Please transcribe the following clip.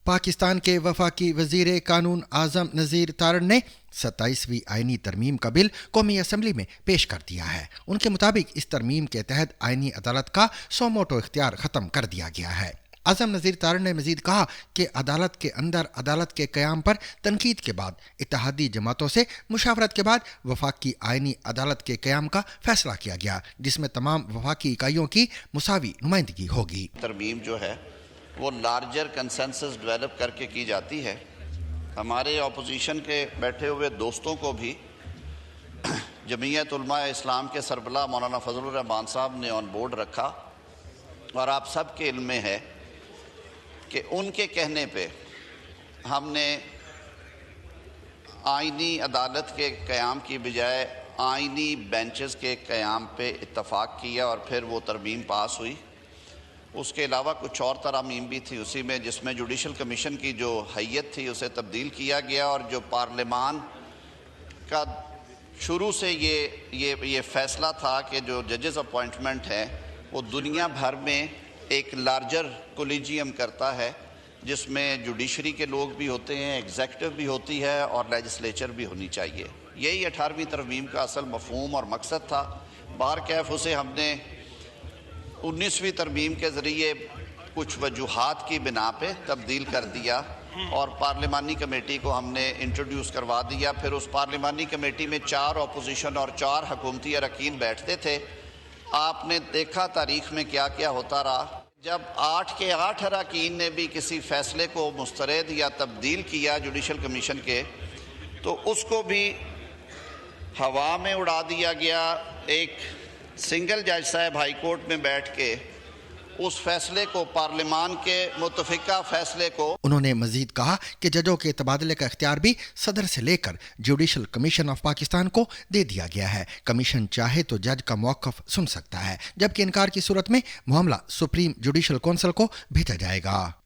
पाकिस्तान के वफाकी वजीर कानून आजम नज़ीर तारण ने 27वीं आईनी तरमीम का बिल कौमी असम्बली में पेश कर दिया है। उनके मुताबिक इस तरमीम के तहत आईनी अदालत का सो मोटो इख्तियार ख़त्म कर दिया गया है। आजम नज़ीर तारण ने मजीद कहा कि अदालत के अंदर अदालत के क़याम पर तनकीद के बाद इत्तेहादी जमातों से मुशावरत के बाद वफाकी आईनी अदालत के क़याम का फैसला किया गया, जिसमें तमाम वफाकी इकाइयों की मुसावी नुमाइंदगी होगी। तरमीम जो है वो लार्जर कंसेंसस डेवलप करके की जाती है। हमारे अपोजिशन के बैठे हुए दोस्तों को भी जमीयत उलमा इस्लाम के सरबराह मौलाना फजलुर रहमान साहब ने ऑन बोर्ड रखा और आप सब के इल्म में है कि उनके कहने पे हमने आईनी अदालत के क़याम की बजाय आईनी बेंचेस के क़याम पे इत्तफ़ाक़ किया और फिर वो तरमीम पास हुई। उसके अलावा कुछ और तरामीम भी थी उसी में, जिसमें जुडिशल कमीशन की जो हैयत थी उसे तब्दील किया गया और जो पार्लियामान का शुरू से ये फ़ैसला था कि जो जजेस अपॉइंटमेंट है वो दुनिया भर में एक लार्जर कोलिजियम करता है, जिसमें जुडिशरी के लोग भी होते हैं, एग्जेक्टिव भी होती है और लेजिस्लेचर भी होनी चाहिए। यही 18वीं तरमीम का असल मफहूम और मकसद था। बारकैफ उसे हमने 19वीं तरमीम के ज़रिए कुछ वजूहात की बिना पे तब्दील कर दिया और पार्लिमानी कमेटी को हमने इंट्रोड्यूस करवा दिया। फिर उस पार्लिमानी कमेटी में 4 अपोजिशन और 4 हुकूमती अरकान बैठते थे। आपने देखा तारीख़ में क्या क्या होता रहा। जब 8 के 8 अरकान ने भी किसी फ़ैसले को मुस्तरद या तब्दील किया जुडिशल कमीशन के, तो उसको भी हवा में उड़ा दिया गया। एक सिंगल जज साहब हाई कोर्ट में बैठ के उस फैसले को, पार्लियामान के मुतफिका फैसले को, उन्होंने मजीद कहा कि जजों के तबादले का इख्तियार भी सदर से लेकर जुडिशल कमीशन ऑफ पाकिस्तान को दे दिया गया है। कमीशन चाहे तो जज का मौक़िफ़ सुन सकता है, जबकि इनकार की सूरत में मामला सुप्रीम जुडिशल कौंसिल को भेजा जाएगा।